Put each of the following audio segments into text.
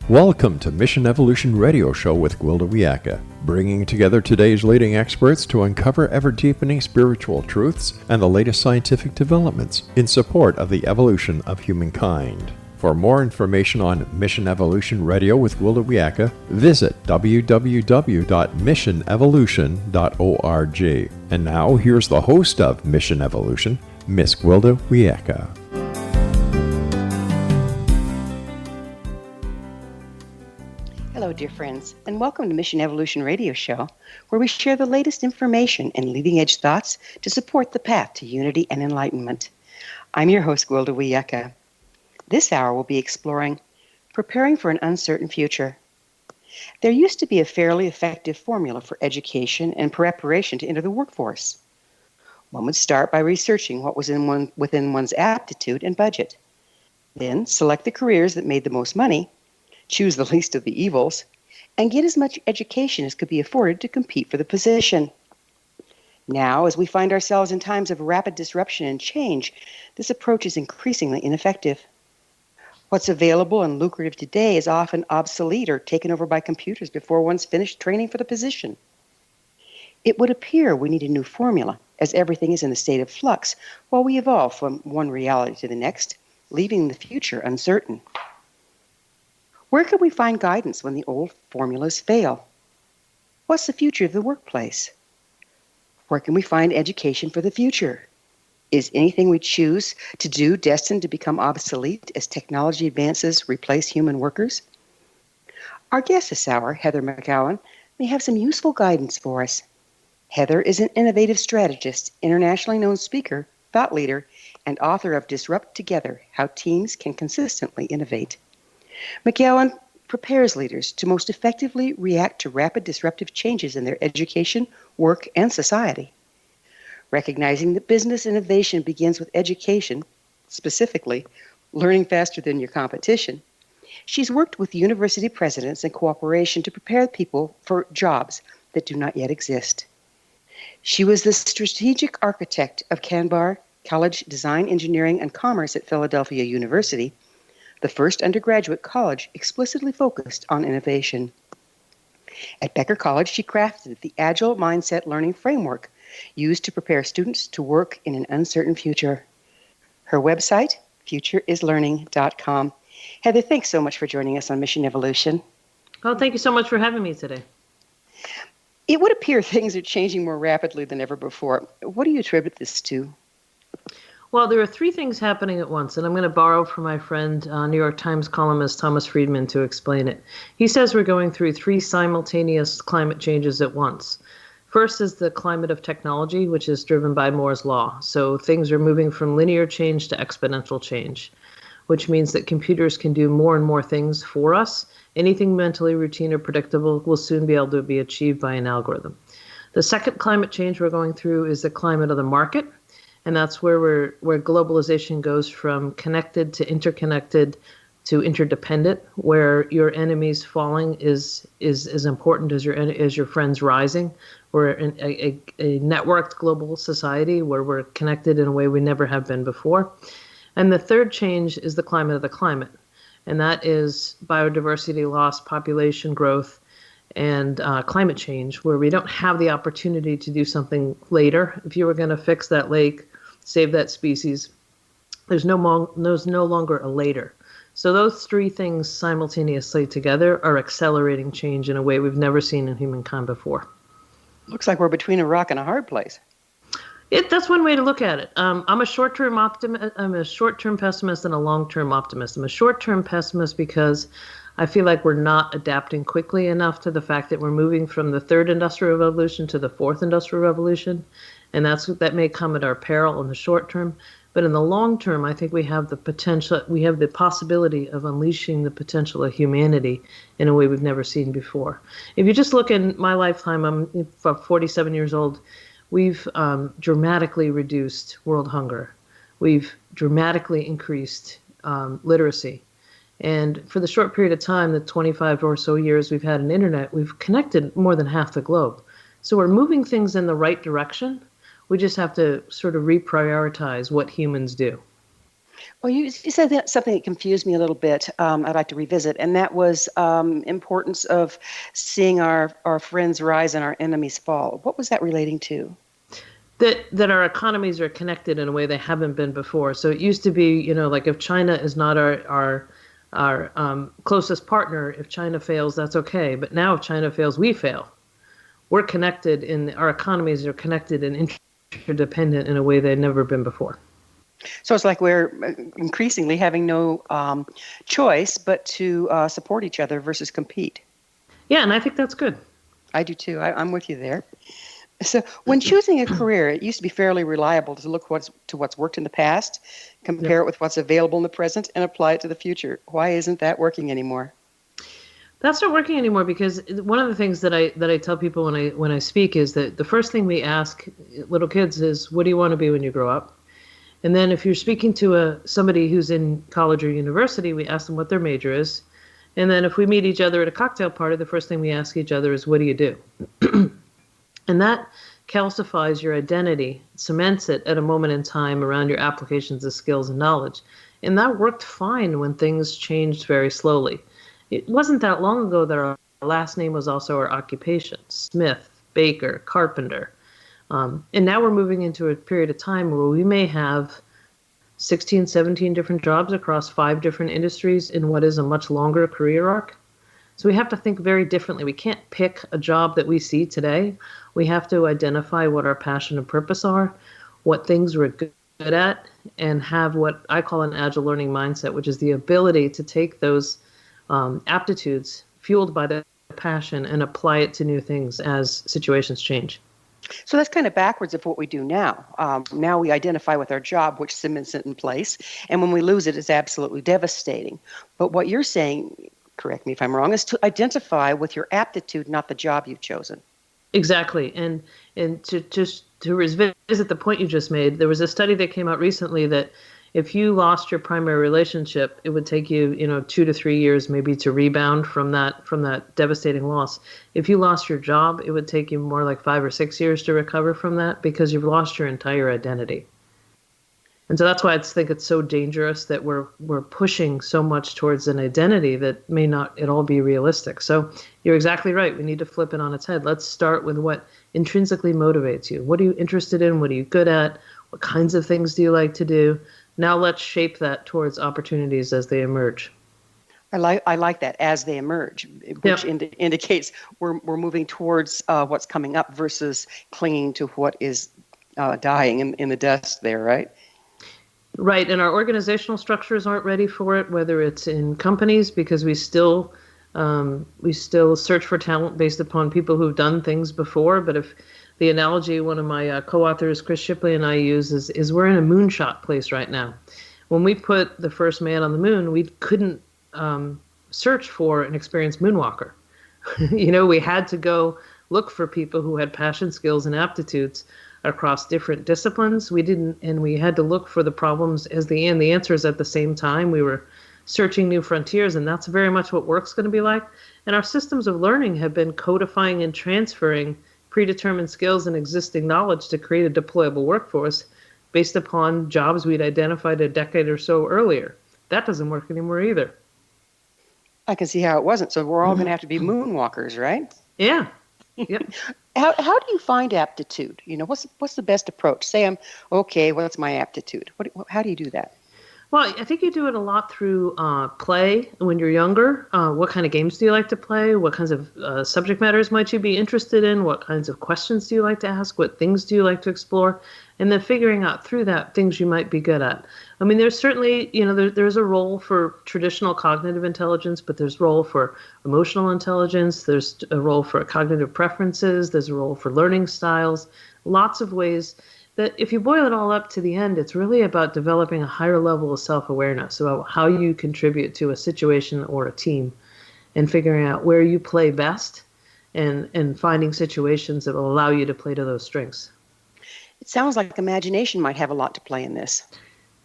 Welcome to Mission Evolution Radio Show with Gwilda Wiyaka, bringing together today's leading experts to uncover ever-deepening spiritual truths and the latest scientific developments in support of the evolution of humankind. For more information on Mission Evolution Radio with Gwilda Wiyaka, visit www.missionevolution.org. And now, here's the host of Mission Evolution, Miss Gwilda Wiyaka. Hello, dear friends, and welcome to Mission Evolution Radio Show, where we share the latest information and leading-edge thoughts to support the path to unity and enlightenment. I'm your host, Gwilda Wiyaka. This hour we'll be exploring preparing for an uncertain future. There used to be a fairly effective formula for education and preparation to enter the workforce. One would start by researching what was within one's aptitude and budget. Then select the careers that made the most money, choose the least of the evils, and get as much education as could be afforded to compete for the position. Now, as we find ourselves in times of rapid disruption and change, this approach is increasingly ineffective. What's available and lucrative today is often obsolete or taken over by computers before one's finished training for the position. It would appear we need a new formula, as everything is in a state of flux while we evolve from one reality to the next, leaving the future uncertain. Where can we find guidance when the old formulas fail? What's the future of the workplace? Where can we find education for the future? Is anything we choose to do destined to become obsolete as technology advances replace human workers? Our guest this hour, Heather McGowan, may have some useful guidance for us. Heather is an innovative strategist, internationally known speaker, thought leader, and author of Disrupt Together: How Teams Can Consistently Innovate. McGowan prepares leaders to most effectively react to rapid disruptive changes in their education, work, and society. Recognizing that business innovation begins with education, specifically learning faster than your competition, she's worked with university presidents in cooperation to prepare people for jobs that do not yet exist. She was the strategic architect of Kanbar College of Design, Engineering, and Commerce at Philadelphia University, the first undergraduate college explicitly focused on innovation. At Becker College, she crafted the Agile Mindset learning framework used to prepare students to work in an uncertain future. Her website, futureislearning.com. Heather, thanks so much for joining us on Mission Evolution. Oh, thank you so much for having me today. It would appear things are changing more rapidly than ever before. What do you attribute this to? Well, there are three things happening at once, and I'm going to borrow from my friend, New York Times columnist Thomas Friedman, to explain it. He says we're going through three simultaneous climate changes at once. First is the climate of technology, which is driven by Moore's law. So things are moving from linear change to exponential change, which means that computers can do more and more things for us. Anything mentally routine or predictable will soon be able to be achieved by an algorithm. The second climate change we're going through is the climate of the market. And that's where globalization goes from connected to interconnected to interdependent, where your enemies falling is as important as your friends rising. We're in a networked global society where we're connected in a way we never have been before. And the third change is the climate of the climate. And that is biodiversity loss, population growth, and climate change, where we don't have the opportunity to do something later. If you were going to fix that lake, save that species, there's no longer a later. So those three things simultaneously together are accelerating change in a way we've never seen in humankind before. Looks like we're between a rock and a hard place. That's one way to look at it. I'm a short-term optimist. I'm a short-term pessimist and a long-term optimist. I'm a short-term pessimist because I feel like we're not adapting quickly enough to the fact that we're moving from the third industrial revolution to the fourth industrial revolution, and that may come at our peril in the short term. But in the long term, I think we have the possibility of unleashing the potential of humanity in a way we've never seen before. If you just look in my lifetime, I'm 47 years old. We've dramatically reduced world hunger. We've dramatically increased literacy. And for the short period of time, the 25 or so years we've had an internet, we've connected more than half the globe. So we're moving things in the right direction. We just have to sort of reprioritize what humans do. Well, you said that something that confused me a little bit. I'd like to revisit, and that was importance of seeing our friends rise and our enemies fall. What was that relating to? That our economies are connected in a way they haven't been before. So it used to be, like if China is not our closest partner, if China fails, that's okay. But now if China fails, we fail. We're connected, and our economies are connected and interdependent in a way they've never been before. So it's like we're increasingly having no choice but to support each other versus compete. Yeah, and I think that's good. I do too. I'm with you there. So when choosing a career, it used to be fairly reliable to look to what's worked in the past, compare it with what's available in the present, and apply it to the future. Why isn't that working anymore? That's not working anymore because one of the things that I tell people when I speak is that the first thing we ask little kids is, what do you want to be when you grow up? And then if you're speaking to somebody who's in college or university, we ask them what their major is. And then if we meet each other at a cocktail party, the first thing we ask each other is, what do you do? And that calcifies your identity, cements it at a moment in time around your applications of skills and knowledge. And that worked fine when things changed very slowly. It wasn't that long ago that our last name was also our occupation: Smith, Baker, Carpenter. And now we're moving into a period of time where we may have 16, 17 different jobs across 5 different industries in what is a much longer career arc. So we have to think very differently. We can't pick a job that we see today. We have to identify what our passion and purpose are, what things we're good at, and have what I call an agile learning mindset, which is the ability to take those aptitudes fueled by the passion and apply it to new things as situations change. So that's kind of backwards of what we do now. Now we identify with our job, which cements it in place. And when we lose it, it's absolutely devastating. But what you're saying, correct me if I'm wrong, is to identify with your aptitude, not the job you've chosen. Exactly. And to revisit the point you just made, there was a study that came out recently that if you lost your primary relationship, it would take you, 2 to 3 years maybe to rebound from that devastating loss. If you lost your job, it would take you more like 5 or 6 years to recover from that because you've lost your entire identity. And so that's why I think it's so dangerous that we're pushing so much towards an identity that may not at all be realistic. So you're exactly right. We need to flip it on its head. Let's start with what intrinsically motivates you. What are you interested in? What are you good at? What kinds of things do you like to do? Now let's shape that towards opportunities as they emerge. I like that, as they emerge, which indicates we're moving towards what's coming up versus clinging to what is dying in the dust there, right? Right, and our organizational structures aren't ready for it, whether it's in companies, because we still search for talent based upon people who've done things before. But if the analogy one of my co-authors, Chris Shipley, and I use is we're in a moonshot place right now. When we put the first man on the moon, we couldn't search for an experienced moonwalker. We had to go look for people who had passion, skills, and aptitudes across different disciplines. We had to look for the problems as the answers at the same time. We were searching new frontiers, and that's very much what work's going to be like. And our systems of learning have been codifying and transferring predetermined skills and existing knowledge to create a deployable workforce based upon jobs we'd identified a decade or so earlier. That doesn't work anymore either. I can see how it wasn't. So we're all going to have to be moonwalkers, right? Yeah. Yep. How do you find aptitude? What's the best approach? Say I'm okay. What's my aptitude? How do you do that? Well, I think you do it a lot through play when you're younger. What kind of games do you like to play? What kinds of subject matters might you be interested in? What kinds of questions do you like to ask? What things do you like to explore? And then figuring out through that things you might be good at. I mean, there's certainly, there's a role for traditional cognitive intelligence, but there's a role for emotional intelligence. There's a role for cognitive preferences. There's a role for learning styles. Lots of ways that if you boil it all up to the end, it's really about developing a higher level of self-awareness about how you contribute to a situation or a team and figuring out where you play best and finding situations that will allow you to play to those strengths. It sounds like imagination might have a lot to play in this.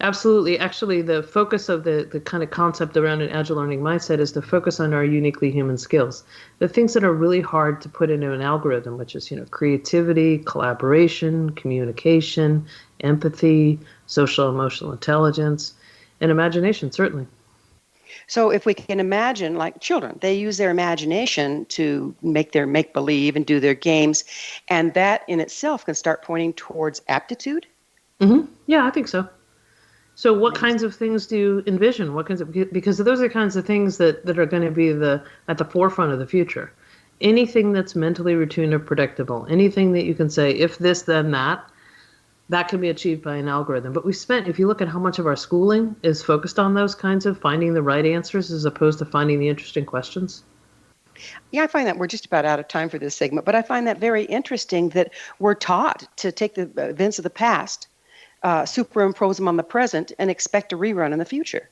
Absolutely. Actually, the focus of the kind of concept around an agile learning mindset is to focus on our uniquely human skills, the things that are really hard to put into an algorithm, which is, creativity, collaboration, communication, empathy, social emotional intelligence. And imagination, certainly. So if we can imagine, like children, they use their imagination to make their make-believe and do their games, and that in itself can start pointing towards aptitude. Yeah, I think so. So what kinds of things do you envision? Because those are the kinds of things that are going to be at the forefront of the future. Anything that's mentally routine or predictable, anything that you can say, if this, then that can be achieved by an algorithm. But if you look at how much of our schooling is focused on those kinds of finding the right answers as opposed to finding the interesting questions. Yeah, I find that we're just about out of time for this segment, but I find that very interesting that we're taught to take the events of the past, superimpose them on the present, and expect a rerun in the future.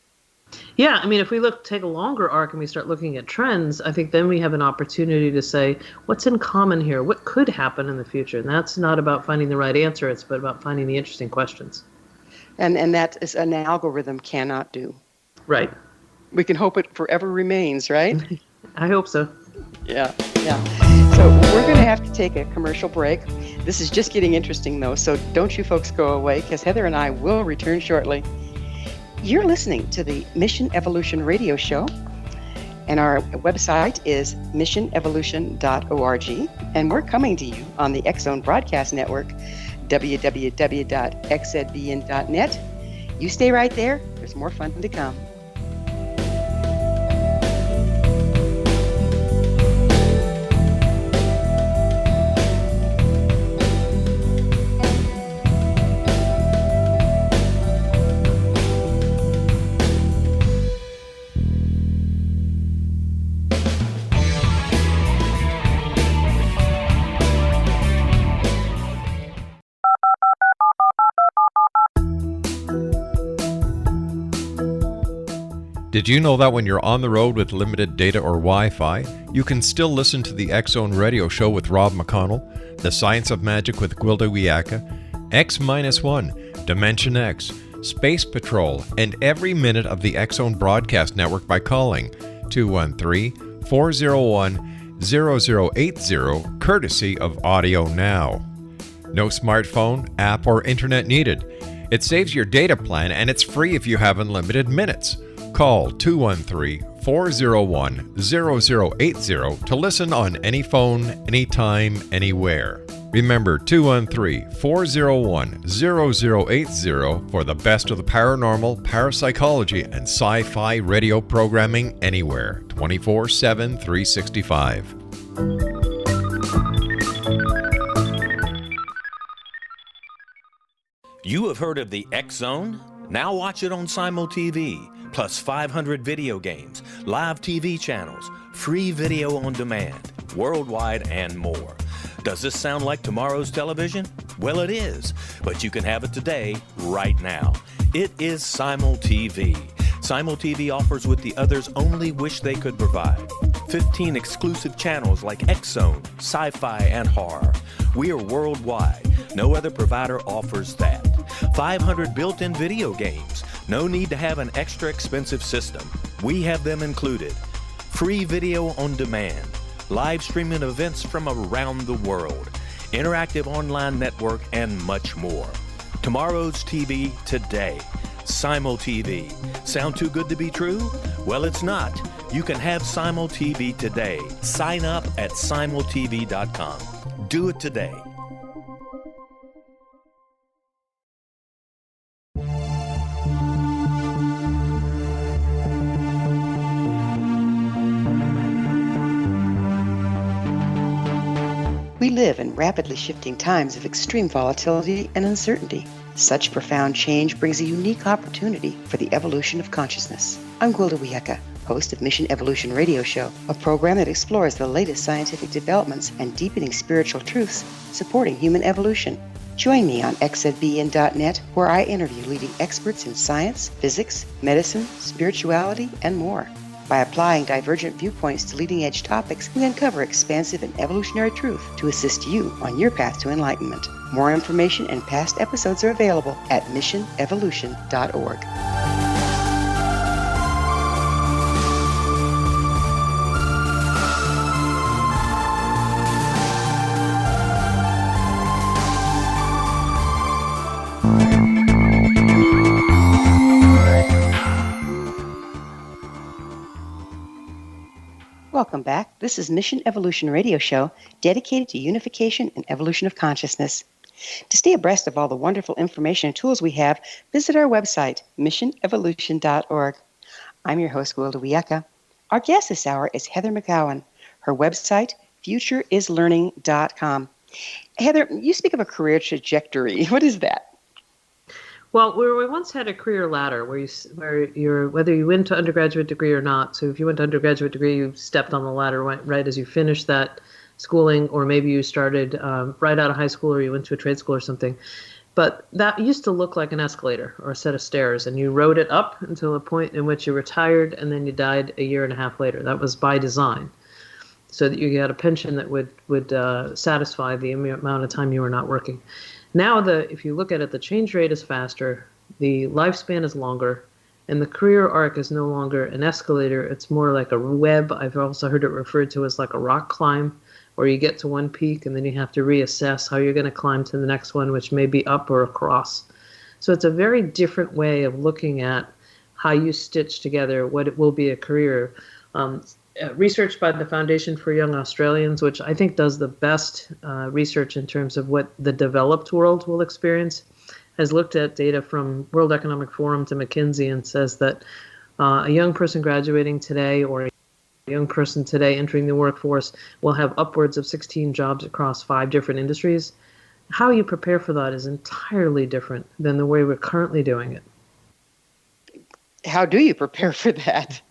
Yeah, I mean, if we take a longer arc and we start looking at trends, I think then we have an opportunity to say, what's in common here? What could happen in the future? And that's not about finding the right answer, it's about finding the interesting questions. And that is an algorithm cannot do. Right. We can hope it forever remains, right? I hope so. Yeah. So we're going to have to take a commercial break. This is just getting interesting, though, so don't you folks go away, because Heather and I will return shortly. You're listening to the Mission Evolution Radio Show, and our website is missionevolution.org, and we're coming to you on the X-Zone Broadcast Network, www.xzbn.net. You stay right there. There's more fun to come. Did you know that when you're on the road with limited data or Wi-Fi, you can still listen to the X-Zone Radio Show with Rob McConnell, The Science of Magic with Gwilda Wiyaka, X-1, Dimension X, Space Patrol, and every minute of the X-Zone Broadcast Network by calling 213-401-0080, courtesy of Audio Now. No smartphone, app, or internet needed. It saves your data plan, and it's free if you have unlimited minutes. Call 213-401-0080 to listen on any phone, anytime, anywhere. Remember 213-401-0080 for the best of the paranormal, parapsychology, and sci-fi radio programming anywhere, 24/7, 365. You have heard of the X-Zone? Now watch it on Simul TV. Plus 500 video games, live TV channels, free video on demand, worldwide, and more. Does this sound like tomorrow's television? Well, it is, but you can have it today, right now. It is Simul TV. Simul TV offers what the others only wish they could provide. 15 exclusive channels like X-Zone, sci-fi, and horror. We are worldwide. No other provider offers that. 500 built-in video games. No need to have an extra expensive system. We have them included. Free video on demand. Live streaming events from around the world. Interactive online network, and much more. Tomorrow's TV today. Simul TV. Sound too good to be true? Well, it's not. You can have Simul TV today. Sign up at simultv.com. Do it today. We live in rapidly shifting times of extreme volatility and uncertainty. Such profound change brings a unique opportunity for the evolution of consciousness. I'm Gwilda Wiyaka, host of Mission Evolution Radio Show, a program that explores the latest scientific developments and deepening spiritual truths supporting human evolution. Join me on xzbn.net, where I interview leading experts in science, physics, medicine, spirituality, and more. By applying divergent viewpoints to leading-edge topics, we uncover expansive and evolutionary truth to assist you on your path to enlightenment. More information and past episodes are available at missionevolution.org. Welcome back. This is Mission Evolution Radio Show, dedicated to unification and evolution of consciousness. To stay abreast of all the wonderful information and tools we have, visit our website, missionevolution.org. I'm your host, Gwilda Wiyaka. Our guest this hour is Heather McGowan. Her website, futureislearning.com. Heather, you speak of a career trajectory. What is that? Well, we once had a career ladder whether you went to undergraduate degree or not. So if you went to undergraduate degree, you stepped on the ladder right as you finished that schooling, or maybe you started right out of high school, or you went to a trade school or something. But that used to look like an escalator or a set of stairs, and you rode it up until a point in which you retired, and then you died a year and a half later. That was by design, so that you got a pension that would satisfy the amount of time you were not working. Now, if you look at it, the change rate is faster, the lifespan is longer, and the career arc is no longer an escalator. It's more like a web. I've also heard it referred to as like a rock climb, where you get to one peak and then you have to reassess how you're going to climb to the next one, which may be up or across. So it's a very different way of looking at how you stitch together what it will be a career. Research by the Foundation for Young Australians, which I think does the best research in terms of what the developed world will experience, has looked at data from World Economic Forum to McKinsey and says that a young person graduating today or a young person today entering the workforce will have upwards of 16 jobs across 5 different industries. How you prepare for that is entirely different than the way we're currently doing it. How do you prepare for that?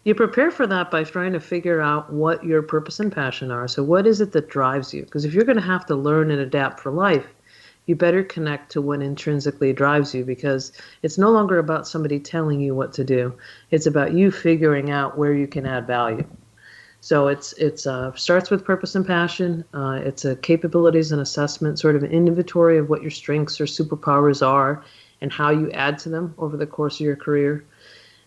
You prepare for that by trying to figure out what your purpose and passion are. So what is it that drives you? Because if you're going to have to learn and adapt for life, you better connect to what intrinsically drives you, because it's no longer about somebody telling you what to do. It's about you figuring out where you can add value. So it starts with purpose and passion. It's a capabilities and assessment, sort of an inventory of what your strengths or superpowers are and how you add to them over the course of your career.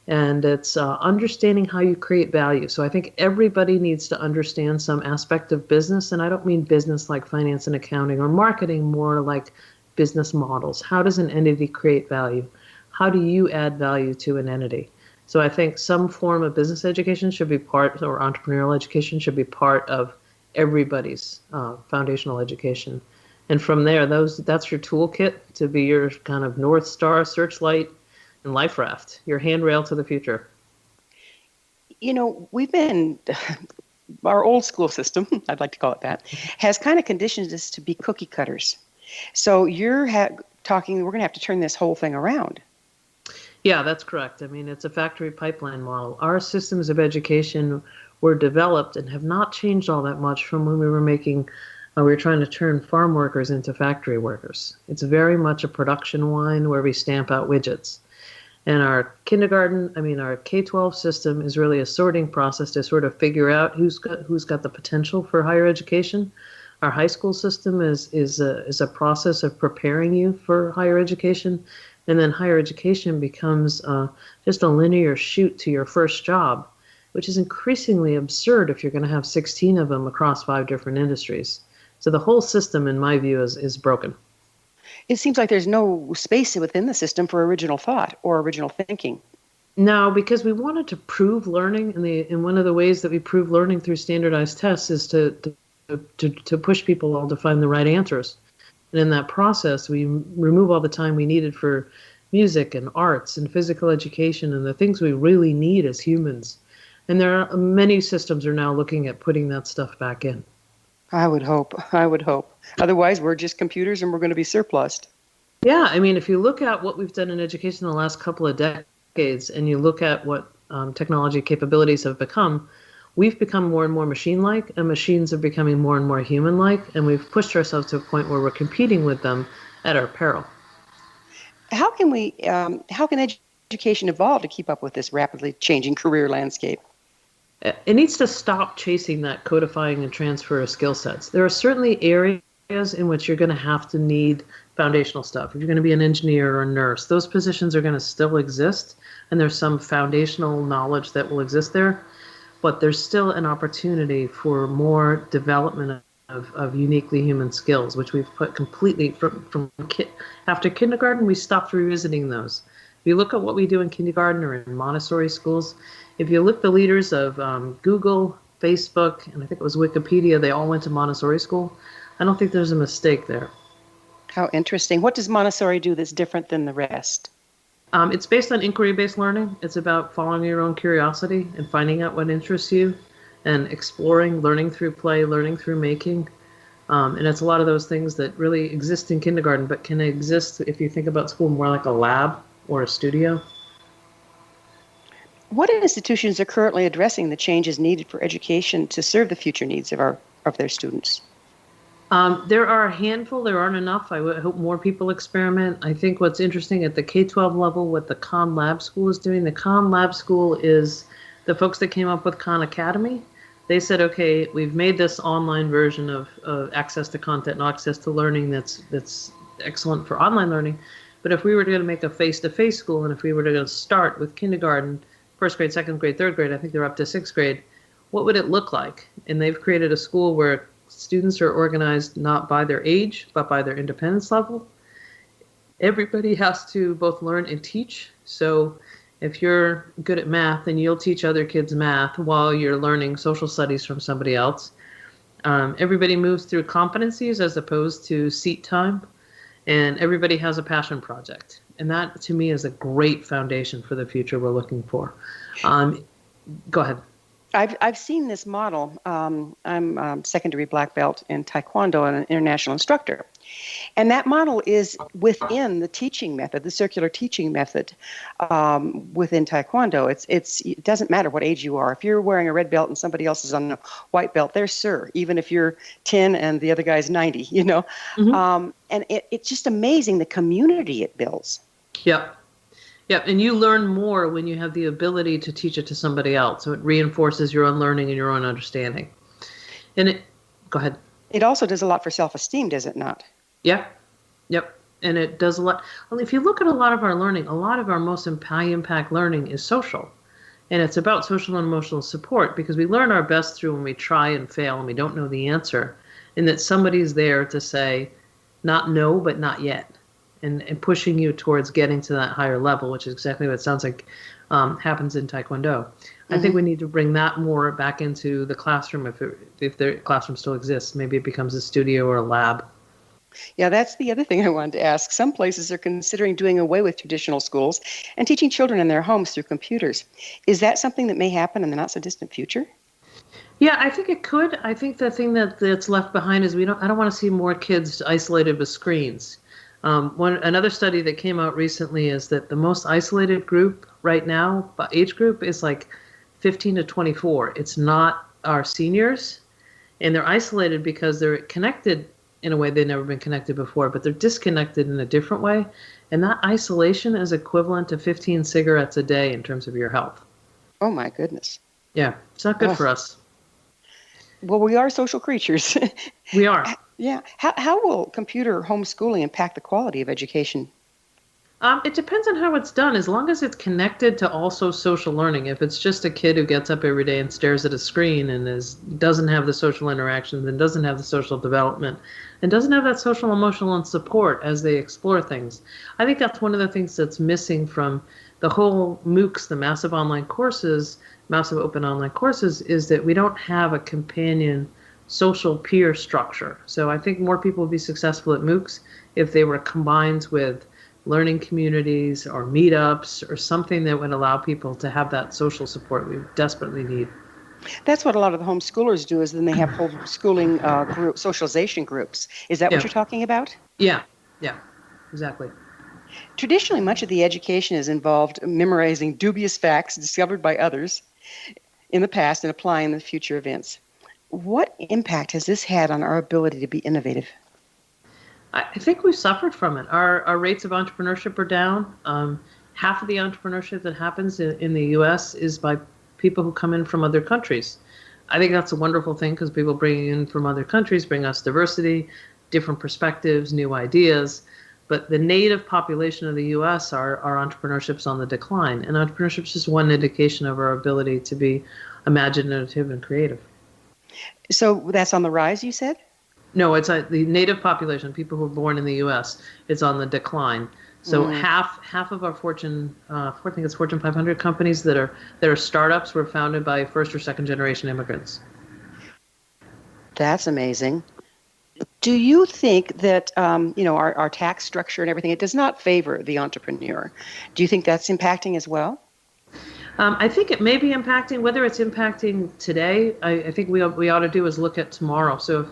And it's understanding how you create value. So I think everybody needs to understand some aspect of business. And I don't mean business like finance and accounting or marketing, more like business models. How does an entity create value? How do you add value to an entity? So I think some form of business education should be part, or entrepreneurial education should be part of everybody's foundational education. And from there, that's your toolkit to be your kind of North Star, searchlight, and life raft, your handrail to the future. You know, our old school system, I'd like to call it that, has kind of conditioned us to be cookie cutters. So you're talking, we're going to have to turn this whole thing around. Yeah, that's correct. I mean, it's a factory pipeline model. Our systems of education were developed and have not changed all that much from when we were trying to turn farm workers into factory workers. It's very much a production line where we stamp out widgets. And our our K-12 system is really a sorting process to sort of figure out who's got the potential for higher education. Our high school system is a process of preparing you for higher education, and then higher education becomes just a linear chute to your first job, which is increasingly absurd if you're going to have 16 of them across 5 different industries. So the whole system, in my view, is broken. It seems like there's no space within the system for original thought or original thinking. No, because we wanted to prove learning, and one of the ways that we prove learning through standardized tests is to push people all to find the right answers. And in that process, we remove all the time we needed for music and arts and physical education and the things we really need as humans. And many systems are now looking at putting that stuff back in. I would hope. Otherwise, we're just computers and we're going to be surplused. Yeah, I mean, if you look at what we've done in education in the last couple of decades, and you look at what technology capabilities have become, we've become more and more machine-like, and machines are becoming more and more human-like, and we've pushed ourselves to a point where we're competing with them at our peril. How can education evolve to keep up with this rapidly changing career landscape? It needs to stop chasing that codifying and transfer of skill sets. There are certainly areas in which you're going to have to need foundational stuff. If you're going to be an engineer or a nurse, those positions are going to still exist, and there's some foundational knowledge that will exist there. But there's still an opportunity for more development of uniquely human skills, which we've put completely after kindergarten, we stopped revisiting those. If you look at what we do in kindergarten or in Montessori schools, if you look at the leaders of Google, Facebook, and I think it was Wikipedia, they all went to Montessori school. I don't think there's a mistake there. How interesting. What does Montessori do that's different than the rest? It's based on inquiry-based learning. It's about following your own curiosity and finding out what interests you and exploring, learning through play, learning through making. And it's a lot of those things that really exist in kindergarten, but can exist if you think about school more like a lab or a studio. What institutions are currently addressing the changes needed for education to serve the future needs of their students? There are a handful. There aren't enough. I hope more people experiment. I think what's interesting at the K-12 level, what the Khan Lab School is doing, the Khan Lab School is the folks that came up with Khan Academy. They said, okay, we've made this online version of access to content and access to learning that's excellent for online learning. But if we were going to make a face-to-face school, and if we were going to start with kindergarten, first grade, second grade, third grade, I think they're up to sixth grade, what would it look like? And they've created a school where students are organized not by their age, but by their independence level. Everybody has to both learn and teach. So if you're good at math, then you'll teach other kids math while you're learning social studies from somebody else. Everybody moves through competencies as opposed to seat time, and everybody has a passion project. And that, to me, is a great foundation for the future we're looking for. Go ahead. I've seen this model. I'm secondary black belt in Taekwondo and an international instructor. And that model is within the teaching method, the circular teaching method within Taekwondo. It doesn't matter what age you are. If you're wearing a red belt and somebody else is on a white belt, they're sir, even if you're 10 and the other guy's 90, you know. Mm-hmm. And it's just amazing the community it builds. Yep. Yep, and you learn more when you have the ability to teach it to somebody else. So it reinforces your own learning and your own understanding. And go ahead. It also does a lot for self-esteem, does it not? Yeah. Yep. And it does a lot. Well, if you look at a lot of our learning, a lot of our most high impact learning is social. And it's about social and emotional support, because we learn our best through when we try and fail and we don't know the answer. And that somebody's there to say, not no, but not yet. And pushing you towards getting to that higher level, which is exactly what it sounds like happens in Taekwondo. Mm-hmm. I think we need to bring that more back into the classroom if the classroom still exists. Maybe it becomes a studio or a lab. Yeah, that's the other thing I wanted to ask. Some places are considering doing away with traditional schools and teaching children in their homes through computers. Is that something that may happen in the not-so-distant future? Yeah, I think it could. I think the thing that's left behind is I don't want to see more kids isolated with screens. Another study that came out recently is that the most isolated group right now, age group, is like 15 to 24. It's not our seniors, and they're isolated because they're connected in a way they've never been connected before, but they're disconnected in a different way. And that isolation is equivalent to 15 cigarettes a day in terms of your health. Oh, my goodness. Yeah, it's not good for us. Well, we are social creatures. We are. Yeah. How will computer homeschooling impact the quality of education? It depends on how it's done, as long as it's connected to also social learning. If it's just a kid who gets up every day and stares at a screen and doesn't have the social interactions and doesn't have the social development and doesn't have that social, emotional, and support as they explore things. I think that's one of the things that's missing from the whole MOOCs, the massive open online courses, is that we don't have a companion social peer structure. So I think more people would be successful at MOOCs if they were combined with learning communities or meetups or something that would allow people to have that social support we desperately need. That's what a lot of the homeschoolers do, is then they have homeschooling socialization groups. Is that what you're talking about? Yeah, exactly. Traditionally, much of the education has involved memorizing dubious facts discovered by others in the past and applying them to future events. What impact has this had on our ability to be innovative? I think we've suffered from it. Our rates of entrepreneurship are down. Half of the entrepreneurship that happens in the U.S. is by people who come in from other countries. I think that's a wonderful thing, because people bringing in from other countries bring us diversity, different perspectives, new ideas. But the native population of the U.S., our entrepreneurship's on the decline. And entrepreneurship is just one indication of our ability to be imaginative and creative. So that's on the rise, you said? No, it's the native population, people who are born in the U.S., it's on the decline. So half of our Fortune 500 companies that are startups were founded by first or second generation immigrants. That's amazing. Do you think that, our tax structure and everything, it does not favor the entrepreneur? Do you think that's impacting as well? I think it may be impacting. Whether it's impacting today, I think we ought to do is look at tomorrow. So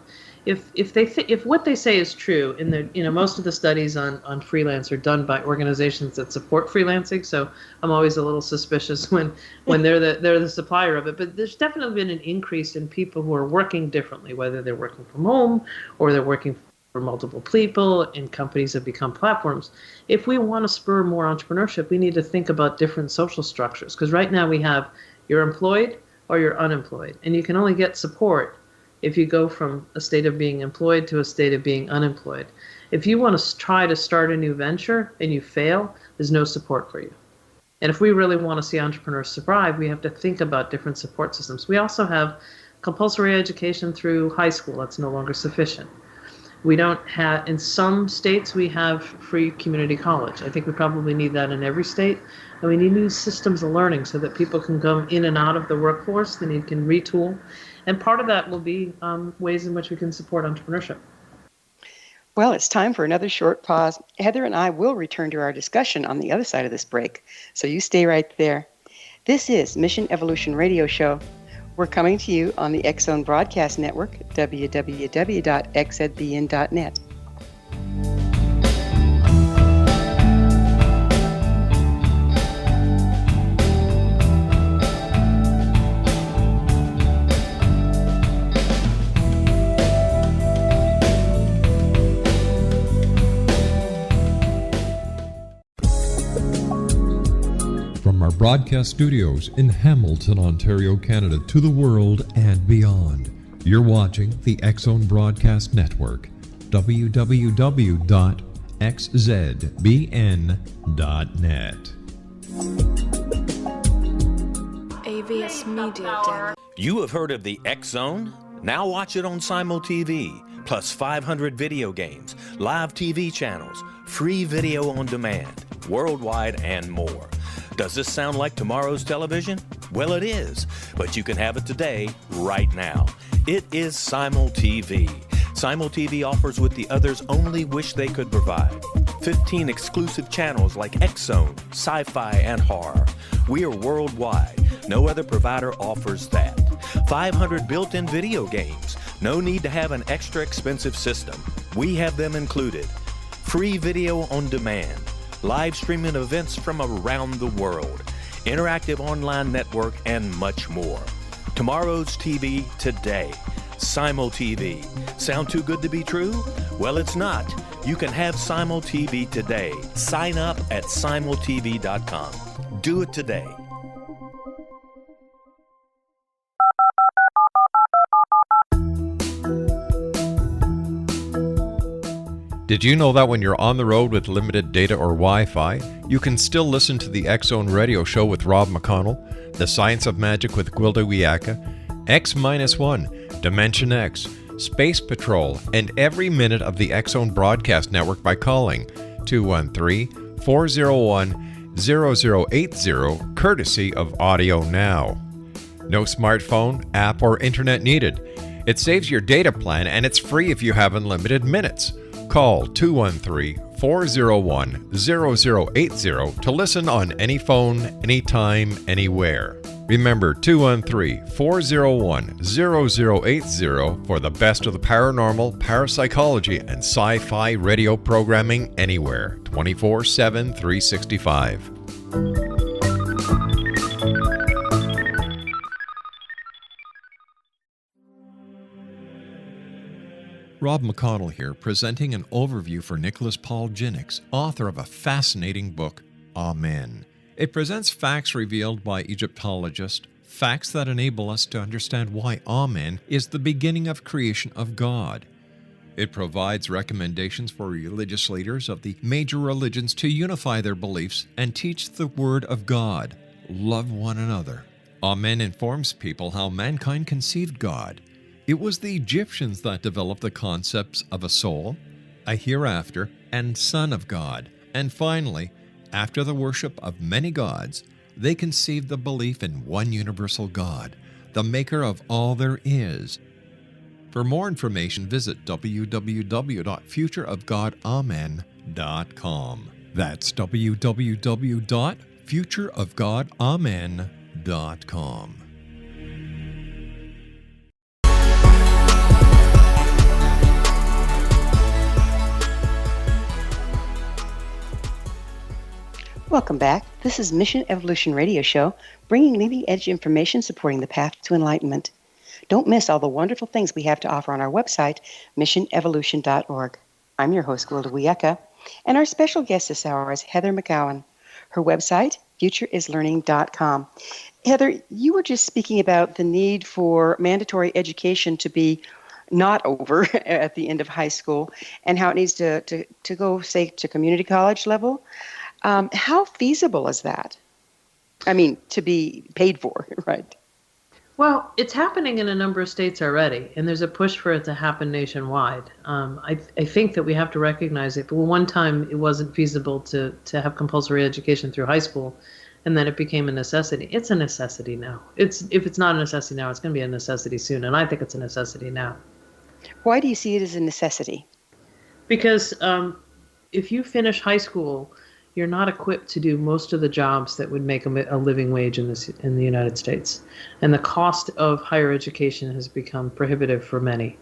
if what they say is true, in the most of the studies on freelance are done by organizations that support freelancing. So I'm always a little suspicious when they're the supplier of it. But there's definitely been an increase in people who are working differently, whether they're working from home or they're working for multiple people, and companies have become platforms. If we want to spur more entrepreneurship, we need to think about different social structures. Because right now we have you're employed or you're unemployed, and you can only get support if you go from a state of being employed to a state of being unemployed. If you want to try to start a new venture and you fail, there's no support for you. And if we really want to see entrepreneurs survive, we have to think about different support systems. We also have compulsory education through high school. That's no longer sufficient. We don't have, in some states, we have free community college. I think we probably need that in every state. And we need new systems of learning so that people can come in and out of the workforce, then you can retool. And part of that will be ways in which we can support entrepreneurship. Well, it's time for another short pause. Heather and I will return to our discussion on the other side of this break. So you stay right there. This is Mission Evolution Radio Show. We're coming to you on the X-Zone Broadcast Network, www.xzbn.net. From our broadcast studios in Hamilton, Ontario, Canada, to the world and beyond, you're watching the X-Zone Broadcast Network, www.xzbn.net. AVS Media Den. You have heard of the X-Zone? Now watch it on Simul TV, plus 500 video games, live TV channels, free video on demand, worldwide, and more. Does this sound like tomorrow's television? Well, it is, but you can have it today, right now. It is Simul TV. Simul TV offers what the others only wish they could provide. 15 exclusive channels like X-Zone, Sci-Fi, and Horror. We are worldwide. No other provider offers that. 500 built-in video games. No need to have an extra expensive system. We have them included. Free video on demand. Live streaming events from around the world, interactive online network, and much more. Tomorrow's TV today. Simul TV. Sound too good to be true? Well, it's not. You can have Simul TV today. Sign up at simultv.com. Do it today. Did you know that when you're on the road with limited data or Wi-Fi, you can still listen to the X-Zone Radio Show with Rob McConnell, The Science of Magic with Gwilda Wiyaka, X-1, Dimension X, Space Patrol, and every minute of the X-Zone Broadcast Network by calling 213-401-0080, courtesy of Audio Now. No smartphone, app, or internet needed. It saves your data plan, and it's free if you have unlimited minutes. Call 213-401-0080 to listen on any phone, anytime, anywhere. Remember 213-401-0080 for the best of the paranormal, parapsychology, and sci-fi radio programming anywhere, 24/7, 365. Rob McConnell here, presenting an overview for Nicholas Paul Jennings, author of a fascinating book, Amen. It presents facts revealed by Egyptologists, facts that enable us to understand why Amen is the beginning of creation of God. It provides recommendations for religious leaders of the major religions to unify their beliefs and teach the Word of God. Love one another. Amen informs people how mankind conceived God. It was the Egyptians that developed the concepts of a soul, a hereafter, and Son of God. And finally, after the worship of many gods, they conceived the belief in one universal God, the maker of all there is. For more information, visit www.futureofgodamen.com. That's www.futureofgodamen.com. Welcome back. This is Mission Evolution Radio Show, bringing leading edge information supporting the path to enlightenment. Don't miss all the wonderful things we have to offer on our website, missionevolution.org. I'm your host, Gwilda Wiyaka, and our special guest this hour is Heather McGowan. Her website, futureislearning.com. Heather, you were just speaking about the need for mandatory education to be not over at the end of high school and how it needs to go, say, to community college level. How feasible is that? I mean, to be paid for, right? Well, it's happening in a number of states already, and there's a push for it to happen nationwide. I think that we have to recognize it. But one time it wasn't feasible to have compulsory education through high school, and then it became a necessity. It's a necessity now. If it's not a necessity now, it's going to be a necessity soon, and I think it's a necessity now. Why do you see it as a necessity? Because if you finish high school, you're not equipped to do most of the jobs that would make a living wage in the United States. And the cost of higher education has become prohibitive for many.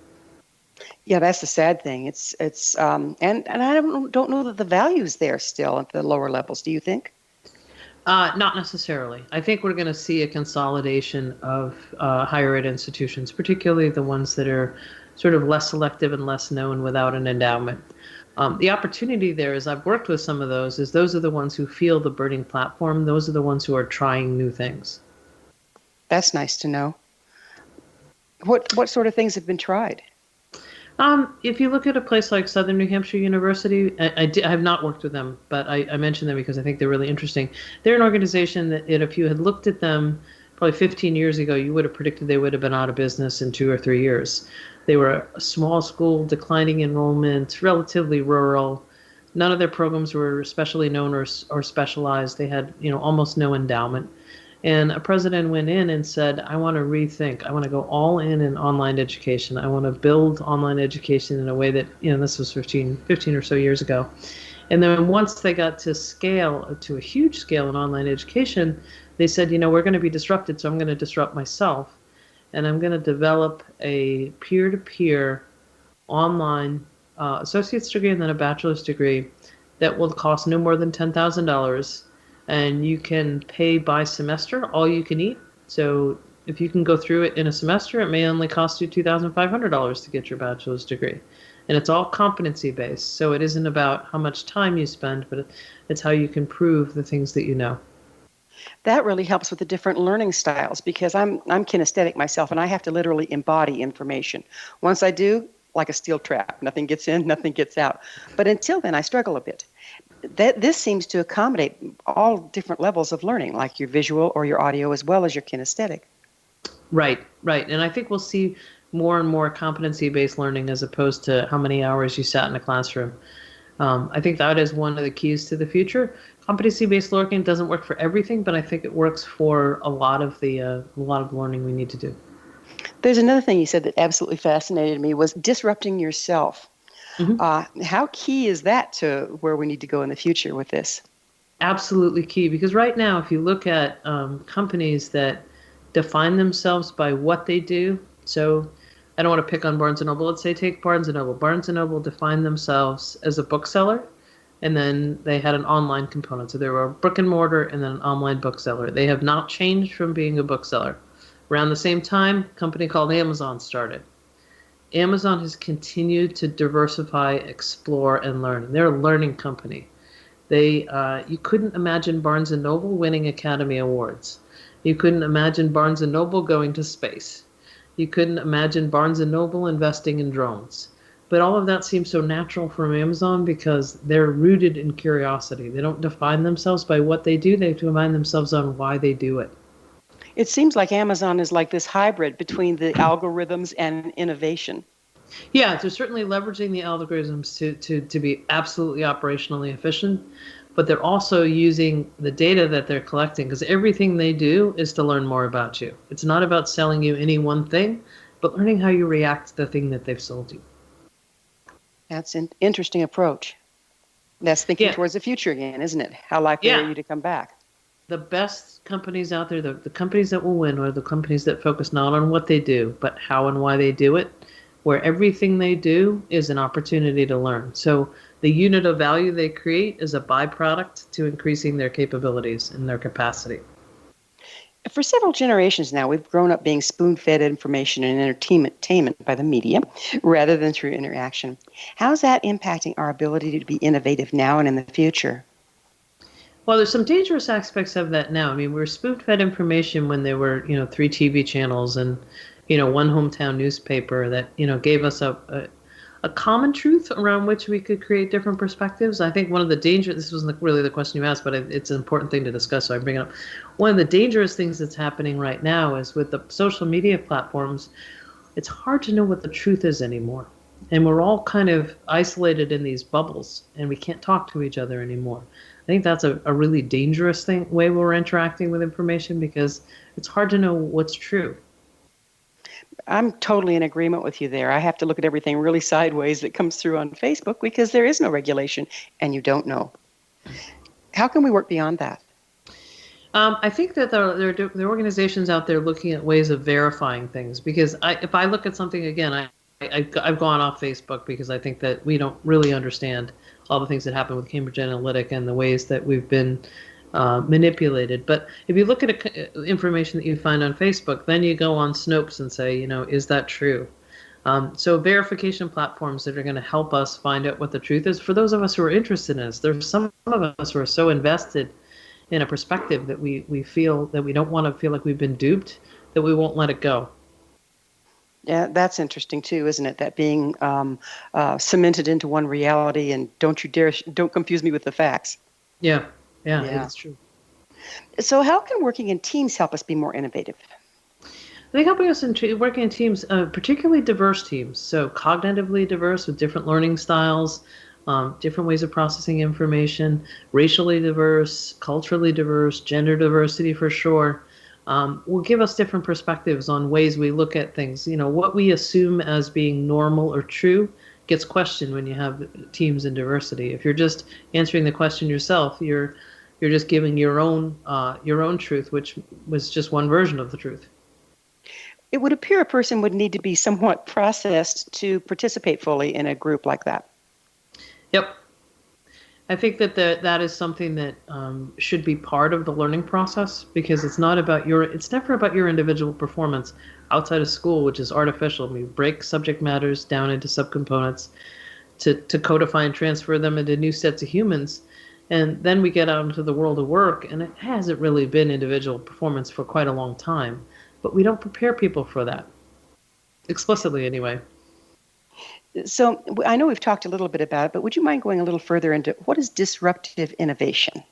Yeah, that's the sad thing. It's and I don't know that the value's there still at the lower levels. Do you think? Not necessarily. I think we're going to see a consolidation of higher ed institutions, particularly the ones that are sort of less selective and less known without an endowment. The opportunity there, as I've worked with some of those, is those are the ones who feel the burning platform. Those are the ones who are trying new things. That's nice to know. What sort of things have been tried? If you look at a place like Southern New Hampshire University, I have not worked with them, but I mention them because I think they're really interesting. They're an organization that if you had looked at them probably 15 years ago, you would have predicted they would have been out of business in 2 or 3 years. They were a small school, declining enrollment, relatively rural. None of their programs were especially known or specialized. They had, almost no endowment. And a president went in and said, I want to rethink. I want to go all in online education. I want to build online education in a way that, this was 15 or so years ago. And then once they got to scale, to a huge scale in online education, they said, we're going to be disrupted, so I'm going to disrupt myself. And I'm going to develop a peer-to-peer online associate's degree and then a bachelor's degree that will cost no more than $10,000. And you can pay by semester, all you can eat. So if you can go through it in a semester, it may only cost you $2,500 to get your bachelor's degree. And it's all competency-based. So it isn't about how much time you spend, but it's how you can prove the things that you know. That really helps with the different learning styles because I'm kinesthetic myself and I have to literally embody information. Once I do, like a steel trap, nothing gets in, nothing gets out. But until then, I struggle a bit. This seems to accommodate all different levels of learning, like your visual or your audio as well as your kinesthetic. Right. And I think we'll see more and more competency-based learning as opposed to how many hours you sat in a classroom. I think that is one of the keys to the future. Competency-based learning doesn't work for everything, but I think it works for a lot of the learning we need to do. There's another thing you said that absolutely fascinated me was disrupting yourself. Mm-hmm. How key is that to where we need to go in the future with this? Absolutely key, because right now, if you look at companies that define themselves by what they do, so I don't want to pick on Barnes & Noble. Let's say take Barnes & Noble. Barnes & Noble defined themselves as a bookseller, and then they had an online component. So they were a brick and mortar and then an online bookseller. They have not changed from being a bookseller. Around the same time, a company called Amazon started. Amazon has continued to diversify, explore, and learn. They're a learning company. You couldn't imagine Barnes & Noble winning Academy Awards. You couldn't imagine Barnes & Noble going to space. You couldn't imagine Barnes & Noble investing in drones. But all of that seems so natural from Amazon because they're rooted in curiosity. They don't define themselves by what they do. They define themselves on why they do it. It seems like Amazon is like this hybrid between the algorithms and innovation. Yeah, they're certainly leveraging the algorithms to be absolutely operationally efficient, but they're also using the data that they're collecting because everything they do is to learn more about you. It's not about selling you any one thing. but learning how you react to the thing that they've sold you. That's an interesting approach. That's thinking towards the future again, isn't it? How likely are you to come back? The best companies out there, the companies that will win, are the companies that focus not on what they do, but how and why they do it, where everything they do is an opportunity to learn. So the unit of value they create is a byproduct to increasing their capabilities and their capacity. For several generations now, we've grown up being spoon-fed information and entertainment by the media rather than through interaction. How's that impacting our ability to be innovative now and in the future? Well, there's some dangerous aspects of that now. I mean, we were spoon-fed information when there were, 3 TV channels and, one hometown newspaper that, gave us a common truth around which we could create different perspectives. I think one of the this wasn't really the question you asked, but it's an important thing to discuss, so I bring it up. One of the dangerous things that's happening right now is with the social media platforms, it's hard to know what the truth is anymore. And we're all kind of isolated in these bubbles, and we can't talk to each other anymore. I think that's a really dangerous way we're interacting with information, because it's hard to know what's true. I'm totally in agreement with you there. I have to look at everything really sideways that comes through on Facebook because there is no regulation and you don't know. How can we work beyond that? I think that there are organizations out there looking at ways of verifying things, because if I look at something again, I've gone off Facebook because I think that we don't really understand all the things that happen with Cambridge Analytica and the ways that we've been manipulated. But if you look at information that you find on Facebook, then you go on Snopes and say, is that true? So verification platforms that are going to help us find out what the truth is. For those of us who are interested in this, there's some of us who are so invested in a perspective that we feel that we don't want to feel like we've been duped, that we won't let it go. Yeah, that's interesting too, isn't it? That being cemented into one reality, and don't confuse me with the facts. Yeah, it's true. So how can working in teams help us be more innovative? I think helping us in working in teams, particularly diverse teams, so cognitively diverse with different learning styles, different ways of processing information, racially diverse, culturally diverse, gender diversity for sure, will give us different perspectives on ways we look at things. What we assume as being normal or true gets questioned when you have teams in diversity. If you're just answering the question yourself, you're just giving your own truth, which was just one version of the truth. It would appear a person would need to be somewhat processed to participate fully in a group like that. Yep. I think that is something that should be part of the learning process, because it's never about your individual performance outside of school, which is artificial. We break subject matters down into subcomponents to codify and transfer them into new sets of humans. And then we get out into the world of work, and it hasn't really been individual performance for quite a long time. But we don't prepare people for that, explicitly anyway. So I know we've talked a little bit about it, but would you mind going a little further into what is disruptive innovation?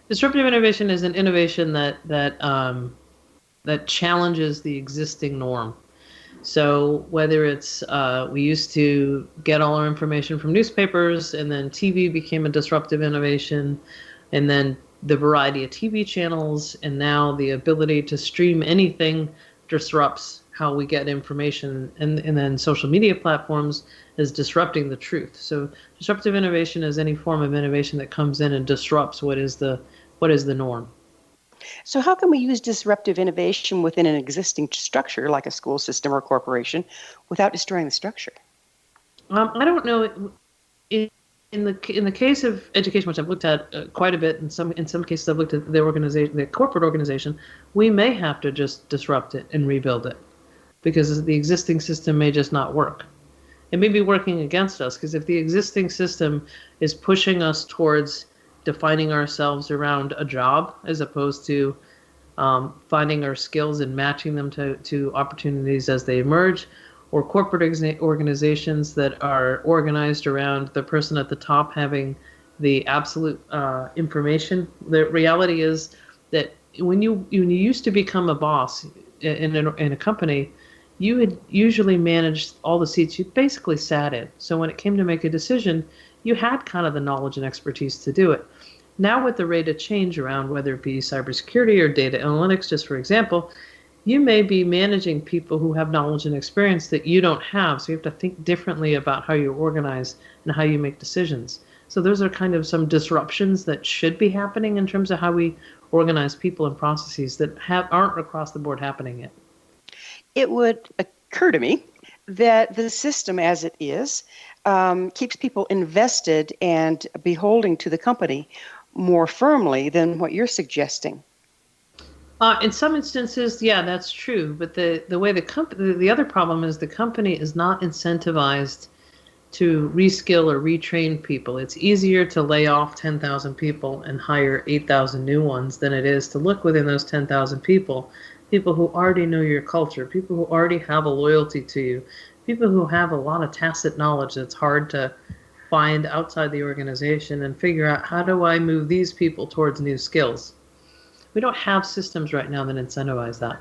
Disruptive innovation is an innovation that challenges the existing norm. So whether it's we used to get all our information from newspapers, and then TV became a disruptive innovation, and then the variety of TV channels, and now the ability to stream anything disrupts how we get information, and then social media platforms is disrupting the truth. So disruptive innovation is any form of innovation that comes in and disrupts what is the norm. So how can we use disruptive innovation within an existing structure like a school system or corporation without destroying the structure? I don't know. In the case of education, which I've looked at quite a bit, in some cases I've looked at the corporate organization, we may have to just disrupt it and rebuild it, because the existing system may just not work. It may be working against us, because if the existing system is pushing us towards defining ourselves around a job as opposed to finding our skills and matching them to opportunities as they emerge, or corporate organizations that are organized around the person at the top having the absolute information. The reality is that when you used to become a boss in a company, you had usually managed all the seats you basically sat in. So when it came to make a decision, you had kind of the knowledge and expertise to do it. Now with the rate of change around, whether it be cybersecurity or data analytics, just for example, you may be managing people who have knowledge and experience that you don't have. So you have to think differently about how you organize and how you make decisions. So those are kind of some disruptions that should be happening in terms of how we organize people and processes that aren't across the board happening yet. It would occur to me that the system as it is keeps people invested and beholding to the company more firmly than what you're suggesting. In some instances, yeah, that's true. But the way the other problem is the company is not incentivized to reskill or retrain people. It's easier to lay off 10,000 people and hire 8,000 new ones than it is to look within those 10,000 people who already know your culture, people who already have a loyalty to you, people who have a lot of tacit knowledge that's hard to find outside the organization, and figure out, how do I move these people towards new skills? We don't have systems right now that incentivize that.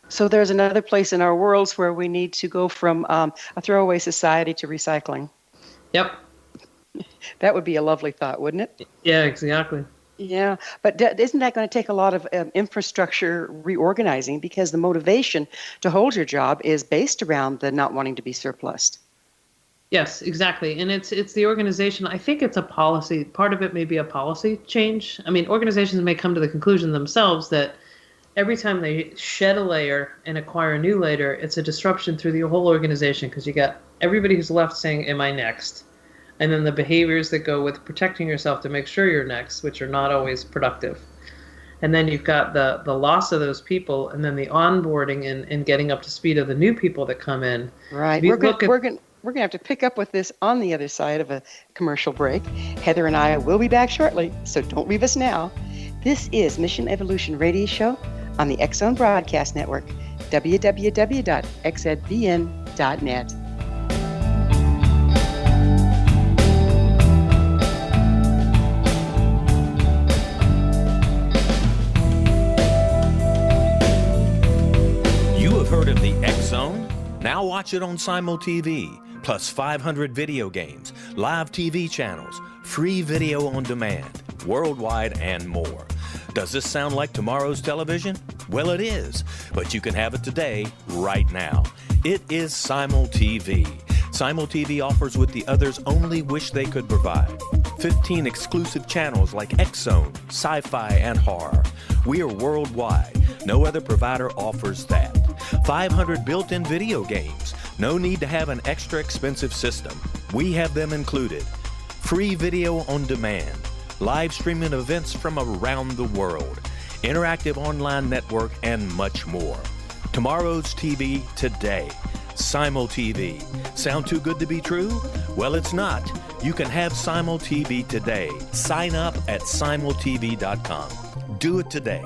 So there's another place in our worlds where we need to go from a throwaway society to recycling. Yep. That would be a lovely thought, wouldn't it? Yeah, exactly. Yeah, but isn't that going to take a lot of infrastructure reorganizing, because the motivation to hold your job is based around the not wanting to be surplused? Yes, exactly. And it's the organization. I think it's a policy. Part of it may be a policy change. I mean, organizations may come to the conclusion themselves that every time they shed a layer and acquire a new layer, it's a disruption through the whole organization, because you got everybody who's left saying, am I next? And then the behaviors that go with protecting yourself to make sure you're next, which are not always productive. And then you've got the loss of those people, and then the onboarding and getting up to speed of the new people that come in. Right. We're going to have to pick up with this on the other side of a commercial break. Heather and I will be back shortly, so don't leave us now. This is Mission Evolution Radio Show on the X Zone Broadcast Network, www.xzbn.net. Heard of the X Zone? Now watch it on Simul TV, plus 500 video games, live TV channels, free video on demand, worldwide, and more. Does this sound like tomorrow's television? Well, it is, but you can have it today, right now. It is Simul TV. Simul TV offers what the others only wish they could provide. 15 exclusive channels like X Zone, sci-fi, and horror. We are worldwide. No other provider offers that. 500 built-in video games. No need to have an extra expensive system. We have them included. Free video on demand. Live streaming events from around the world. Interactive online network, and much more. Tomorrow's TV today. Simul TV. Sound too good to be true? Well, it's not. You can have Simul TV today. Sign up at simultv.com. Do it today.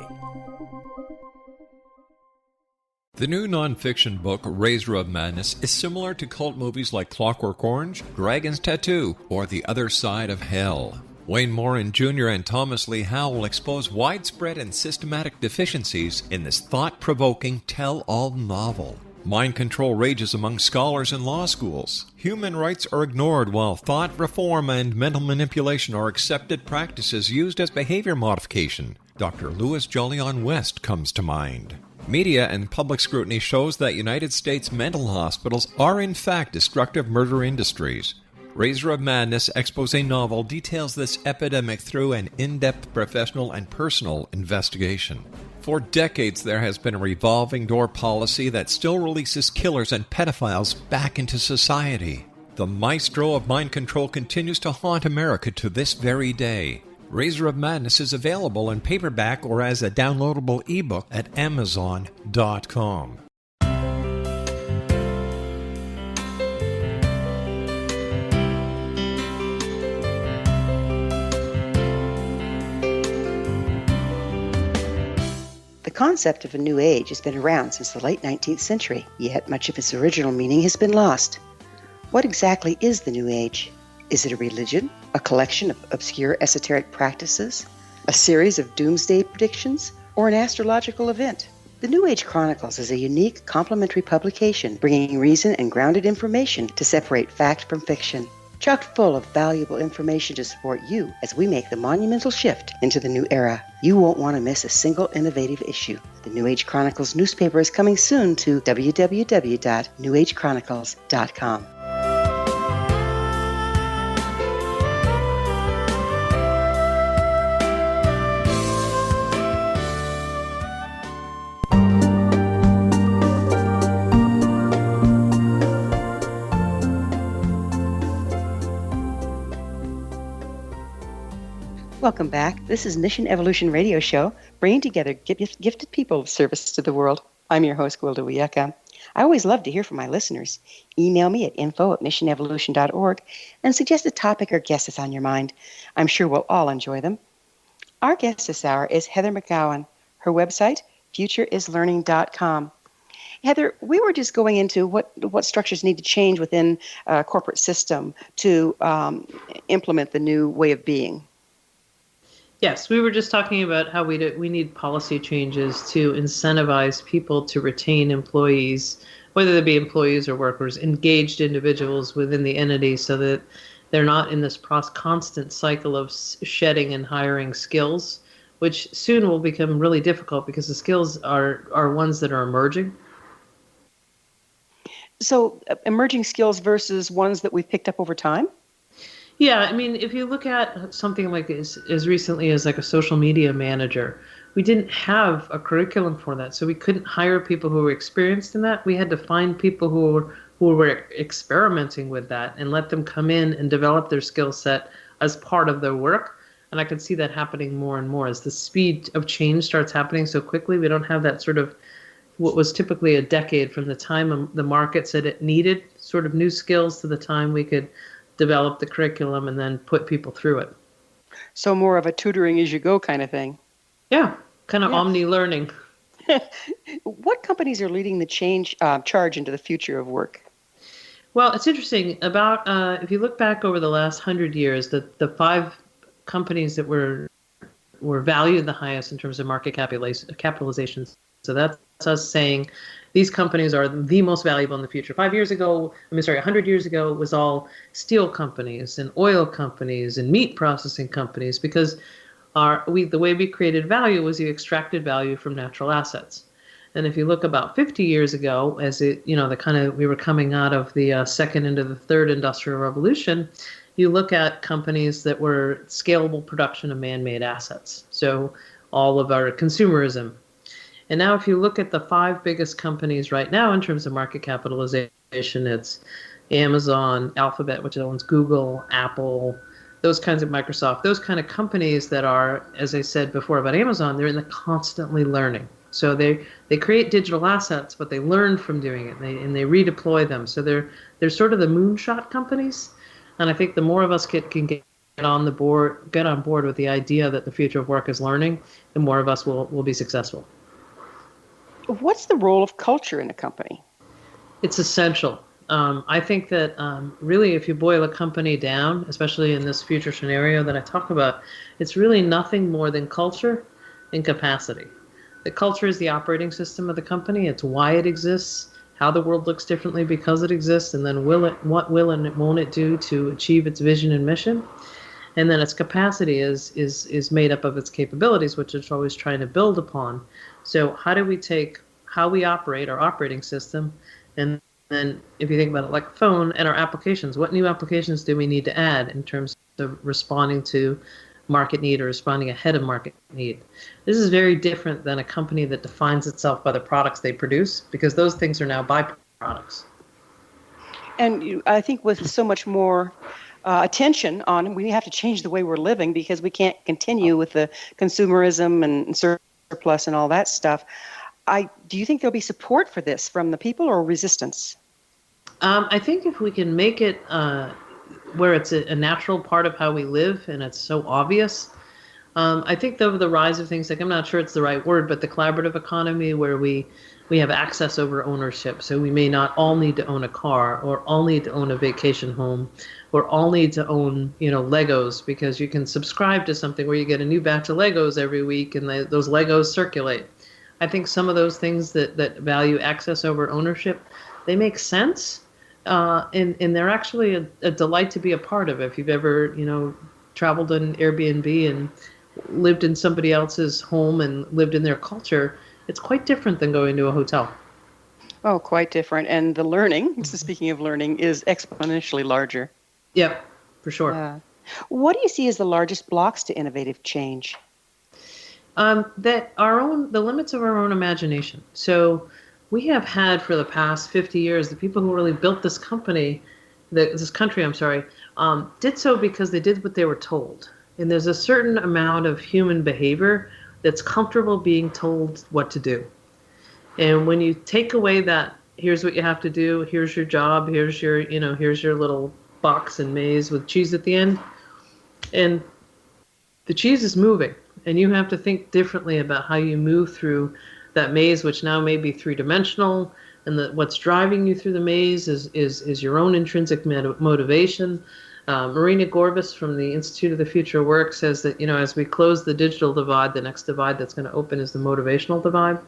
The new nonfiction book, Razor of Madness, is similar to cult movies like Clockwork Orange, Dragon's Tattoo, or The Other Side of Hell. Wayne Morin Jr. and Thomas Lee Howe will expose widespread and systematic deficiencies in this thought-provoking tell-all novel. Mind control rages among scholars in law schools. Human rights are ignored while thought reform and mental manipulation are accepted practices used as behavior modification. Dr. Louis Jolyon West comes to mind. Media and public scrutiny shows that United States mental hospitals are in fact destructive murder industries. Razor of Madness expose novel details this epidemic through an in-depth professional and personal investigation. For decades, there has been a revolving door policy that still releases killers and pedophiles back into society. The maestro of mind control continues to haunt America to this very day. Razor of Madness is available in paperback or as a downloadable ebook at Amazon.com. The concept of a new age has been around since the late 19th century, yet much of its original meaning has been lost. What exactly is the new age? Is it a religion, a collection of obscure esoteric practices, a series of doomsday predictions, or an astrological event? The New Age Chronicles is a unique complementary publication bringing reason and grounded information to separate fact from fiction. chock full of valuable information to support you as we make the monumental shift into the new era. You won't want to miss a single innovative issue. The New Age Chronicles newspaper is coming soon to www.newagechronicles.com. Welcome back. This is Mission Evolution Radio Show, bringing together gifted people of service to the world. I'm your host, Gwilda Wiyaka. I always love to hear from my listeners. Email me at info@missionevolution.org and suggest a topic or guest that's on your mind. I'm sure we'll all enjoy them. Our guest this hour is Heather McGowan. Her website, futureislearning.com. Heather, we were just going into what structures need to change within a corporate system to implement the new way of being. Yes, we were just talking about how we need policy changes to incentivize people to retain employees, whether they be employees or workers, engaged individuals within the entity, so that they're not in this constant cycle of shedding and hiring skills, which soon will become really difficult because the skills are ones that are emerging. So emerging skills versus ones that we've picked up over time? Yeah, I mean, if you look at something like as recently as like a social media manager, we didn't have a curriculum for that. So we couldn't hire people who were experienced in that. We had to find people who were experimenting with that and let them come in and develop their skill set as part of their work. And I could see that happening more and more as the speed of change starts happening so quickly. We don't have that sort of what was typically a decade from the time the market said it needed sort of new skills to the time we could develop the curriculum and then put people through it. So more of a tutoring as you go kind of thing. Yeah, kind of omni-learning. What companies are leading the charge into the future of work? Well, it's interesting. About if you look back over the last 100 years, the 5 companies that were valued the highest in terms of market capitalization. So that's us saying these companies are the most valuable in the future. 100 years ago, it was all steel companies and oil companies and meat processing companies, because the way we created value was you extracted value from natural assets. And if you look about 50 years ago, we were coming out of the second into the third industrial revolution, you look at companies that were scalable production of man-made assets. So all of our consumerism. And now if you look at the 5 biggest companies right now in terms of market capitalization, it's Amazon, Alphabet, which owns Google, Apple, those kinds of Microsoft, those kind of companies that are, as I said before about Amazon, they're in the constantly learning. So they create digital assets, but they learn from doing it, and they redeploy them. So they're sort of the moonshot companies. And I think the more of us can get on board with the idea that the future of work is learning, the more of us will be successful. What's the role of culture in a company? It's essential. I think that really if you boil a company down, especially in this future scenario that I talk about, it's really nothing more than culture and capacity. The culture is the operating system of the company. It's why it exists, how the world looks differently because it exists, and then what will and won't it do to achieve its vision and mission. And then its capacity is made up of its capabilities, which it's always trying to build upon. So how do we take how we operate, our operating system, and then if you think about it like a phone, and our applications, what new applications do we need to add in terms of responding to market need or responding ahead of market need? This is very different than a company that defines itself by the products they produce, because those things are now byproducts. And I think with so much more attention on, we have to change the way we're living because we can't continue with the consumerism and surplus and all that stuff. Do you think there'll be support for this from the people or resistance? I think if we can make it where it's a natural part of how we live and it's so obvious, I think the rise of things like, I'm not sure it's the right word, but the collaborative economy where we have access over ownership. So we may not all need to own a car or all need to own a vacation home or all need to own, Legos, because you can subscribe to something where you get a new batch of Legos every week and those Legos circulate. I think some of those things that value access over ownership, they make sense, and they're actually a delight to be a part of. If you've ever, traveled on Airbnb and lived in somebody else's home and lived in their culture, it's quite different than going to a hotel. Oh, quite different. And the learning, speaking of learning, is exponentially larger. Yep, for sure. Yeah. What do you see as the largest blocks to innovative change? That the limits of our own imagination. So we have had for the past 50 years, the people who really built this country, did so because they did what they were told. And there's a certain amount of human behavior that's comfortable being told what to do. And when you take away that, here's what you have to do, here's your job, here's your little box and maze with cheese at the end, and the cheese is moving, and you have to think differently about how you move through that maze, which now may be three-dimensional, and what's driving you through the maze is your own intrinsic motivation. Marina Gorvis from the Institute of the Future Work says that, as we close the digital divide, the next divide that's going to open is the motivational divide.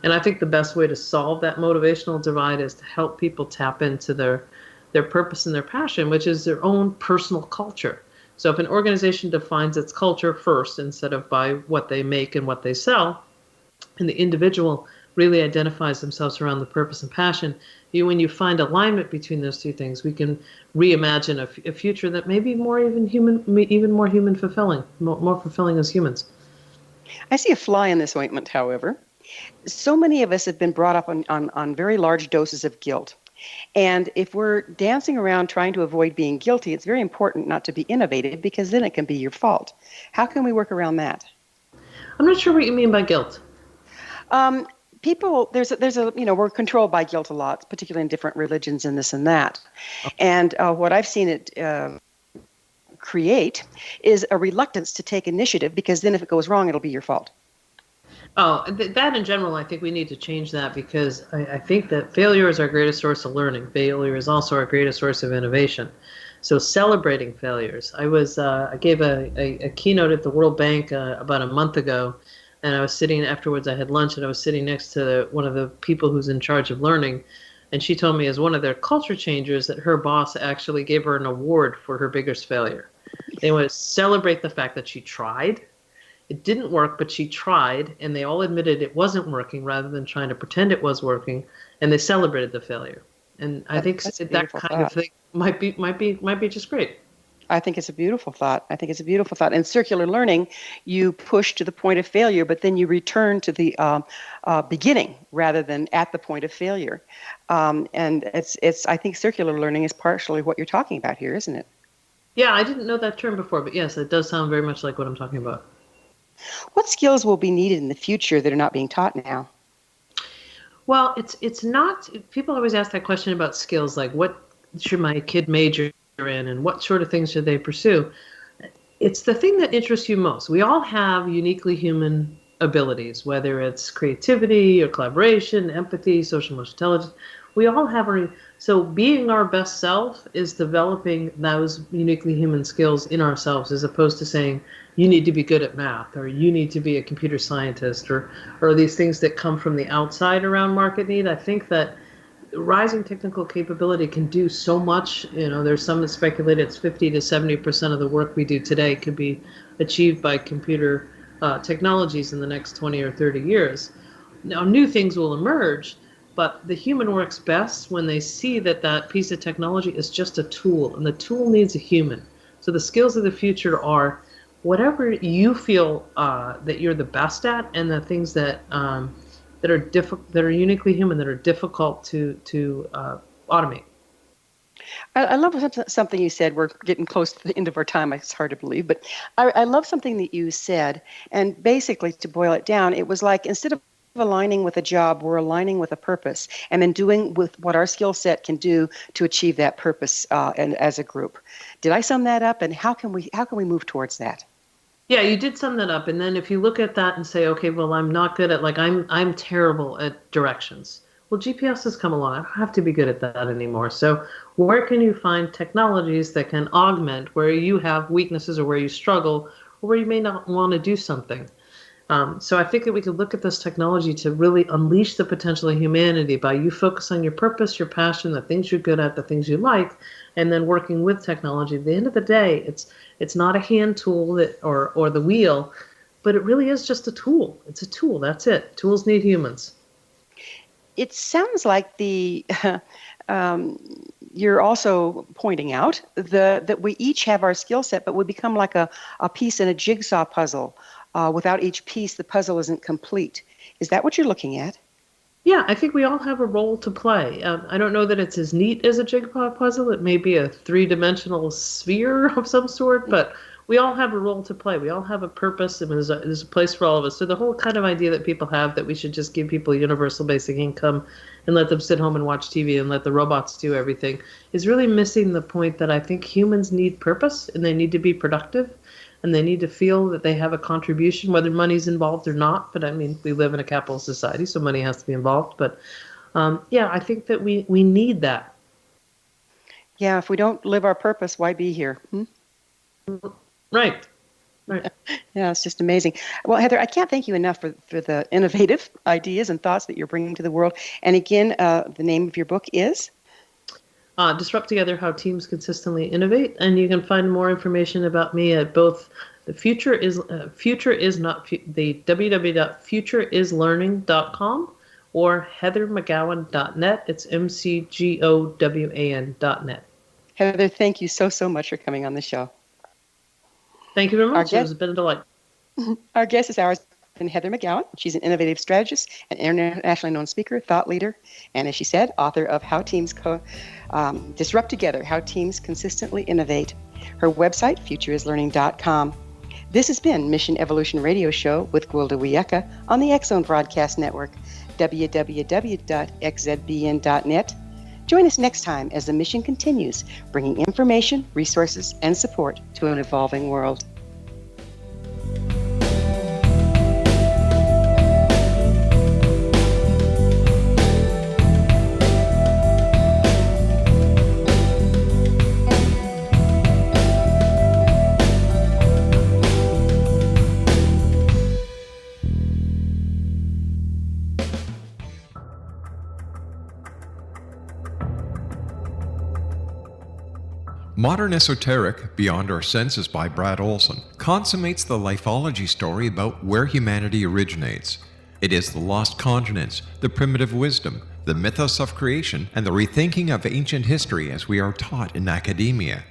And I think the best way to solve that motivational divide is to help people tap into their purpose and their passion, which is their own personal culture. So if an organization defines its culture first instead of by what they make and what they sell, and the individual really identifies themselves around the purpose and passion, when you find alignment between those two things, we can reimagine a future that may be even more human fulfilling, more fulfilling as humans. I see a fly in this ointment, however. So many of us have been brought up on very large doses of guilt. And if we're dancing around trying to avoid being guilty, it's very important not to be innovative, because then it can be your fault. How can we work around that? I'm not sure what you mean by guilt. People, we're controlled by guilt a lot, particularly in different religions and this and that. And what I've seen it create is a reluctance to take initiative, because then if it goes wrong, it'll be your fault. Oh, that in general, I think we need to change that, because I think that failure is our greatest source of learning. Failure is also our greatest source of innovation. So celebrating failures. I gave a keynote at the World Bank about a month ago, and I was sitting afterwards. I had lunch, and I was sitting next to one of the people who's in charge of learning, and she told me as one of their culture changers that her boss actually gave her an award for her biggest failure. They want to celebrate the fact that she tried. It didn't work, but she tried, and they all admitted it wasn't working rather than trying to pretend it was working, and they celebrated the failure. And I think that kind of thing might be just great. I think it's a beautiful thought. In circular learning, you push to the point of failure, but then you return to the beginning rather than at the point of failure. And I think circular learning is partially what you're talking about here, isn't it? Yeah, I didn't know that term before, but yes, it does sound very much like what I'm talking about. What skills will be needed in the future that are not being taught now? Well, it's not. People always ask that question about skills, like what should my kid major in and what sort of things should they pursue? It's the thing that interests you most. We all have uniquely human abilities, whether it's creativity or collaboration, empathy, social emotional intelligence. We all have so being our best self is developing those uniquely human skills in ourselves, as opposed to saying you need to be good at math or you need to be a computer scientist or these things that come from the outside around market need. I think that rising technical capability can do so much. There's some that speculate it's 50 to 70% of the work we do today could be achieved by computer technologies in the next 20 or 30 years. Now, new things will emerge, but the human works best when they see that piece of technology is just a tool, and the tool needs a human. So the skills of the future are whatever you feel that you're the best at, and the things that are uniquely human, that are difficult to automate. I love something you said. We're getting close to the end of our time. It's hard to believe, but I love something that you said. And basically, to boil it down, it was like, instead of aligning with a job, we're aligning with a purpose, and then doing with what our skill set can do to achieve that purpose, and as a group. Did I sum that up? And how can we move towards that? Yeah, you did sum that up. And then if you look at that and say, okay, well, I'm not good at, I'm terrible at directions. Well, GPS has come along. I don't have to be good at that anymore. So where can you find technologies that can augment where you have weaknesses or where you struggle or where you may not want to do something? So I think that we could look at this technology to really unleash the potential of humanity by you focus on your purpose, your passion, the things you're good at, the things you like, and then working with technology. At the end of the day, it's not a hand tool or the wheel, but it really is just a tool. It's a tool. That's it. Tools need humans. It sounds like you're also pointing out that we each have our skill set, but we become like a piece in a jigsaw puzzle. Without each piece, the puzzle isn't complete. Is that what you're looking at? Yeah, I think we all have a role to play. I don't know that it's as neat as a jigsaw puzzle. It may be a three-dimensional sphere of some sort, but we all have a role to play. We all have a purpose, and there's a place for all of us. So the whole kind of idea that people have that we should just give people universal basic income and let them sit home and watch TV and let the robots do everything is really missing the point that I think humans need purpose, and they need to be productive, and they need to feel that they have a contribution, whether money's involved or not. But I mean, we live in a capitalist society, so money has to be involved. But yeah, I think that we need that. Yeah, if we don't live our purpose, why be here? Right. Yeah, it's just amazing. Well, Heather, I can't thank you enough for the innovative ideas and thoughts that you're bringing to the world. And again, the name of your book is? Disrupt Together, How Teams Consistently Innovate. And you can find more information about me at both the www.futureislearning.com or heathermcgowan.net. It's McGowan.net. Heather, thank you so much for coming on the show. Thank you very much. It was been a delight. Our guest is ours, Heather McGowan. She's an innovative strategist, an internationally known speaker, thought leader, and as she said, author of How Teams Disrupt Together, How Teams Consistently Innovate. Her website, futureislearning.com. This has been Mission Evolution Radio Show with Gwilda Wiyaka on the X Zone Broadcast Network, www.xzbn.net. Join us next time as the mission continues, bringing information, resources, and support to an evolving world. Modern Esoteric, Beyond Our Senses by Brad Olson, consummates the lifeology story about where humanity originates. It is the lost continents, the primitive wisdom, the mythos of creation, and the rethinking of ancient history as we are taught in academia.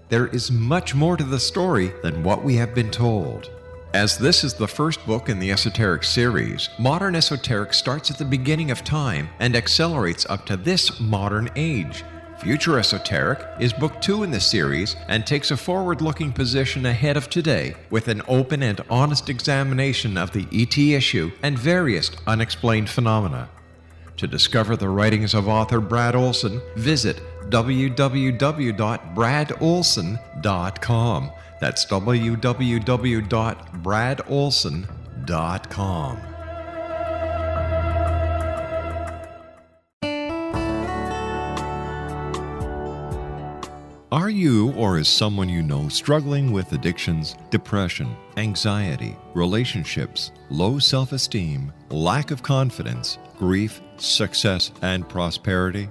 There is much more to the story than what we have been told. As this is the first book in the Esoteric series, Modern Esoteric starts at the beginning of time and accelerates up to this modern age. Future Esoteric is book 2 in the series and takes a forward-looking position ahead of today with an open and honest examination of the ET issue and various unexplained phenomena. To discover the writings of author Brad Olson, visit www.bradolson.com. That's www.bradolson.com. Are you or is someone you know struggling with addictions, depression, anxiety, relationships, low self-esteem, lack of confidence, grief, success, and prosperity?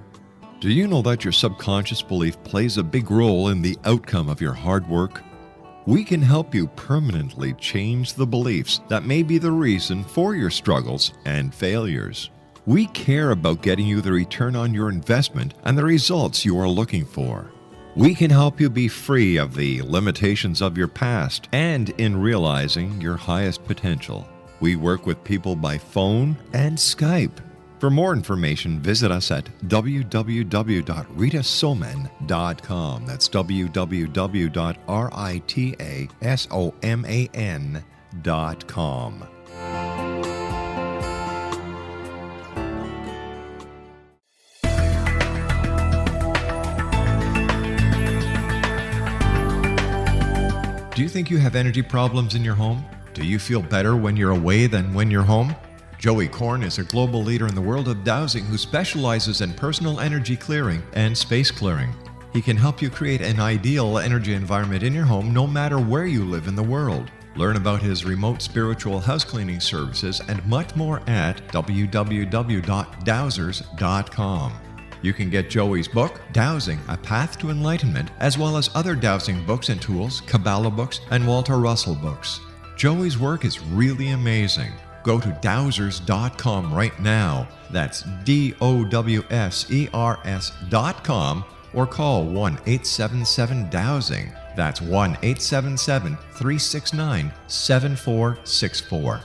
Do you know that your subconscious belief plays a big role in the outcome of your hard work? We can help you permanently change the beliefs that may be the reason for your struggles and failures. We care about getting you the return on your investment and the results you are looking for. We can help you be free of the limitations of your past and in realizing your highest potential. We work with people by phone and Skype. For more information, visit us at www.ritasoman.com. That's www.ritasoman.com. Do you think you have energy problems in your home? Do you feel better when you're away than when you're home? Joey Korn is a global leader in the world of dowsing who specializes in personal energy clearing and space clearing. He can help you create an ideal energy environment in your home no matter where you live in the world. Learn about his remote spiritual house cleaning services and much more at www.dowsers.com. You can get Joey's book, Dowsing, A Path to Enlightenment, as well as other dowsing books and tools, Kabbalah books, and Walter Russell books. Joey's work is really amazing. Go to dowsers.com right now. That's DOWSERS.com or call 1-877-DOWSING. That's 1-877-369-7464.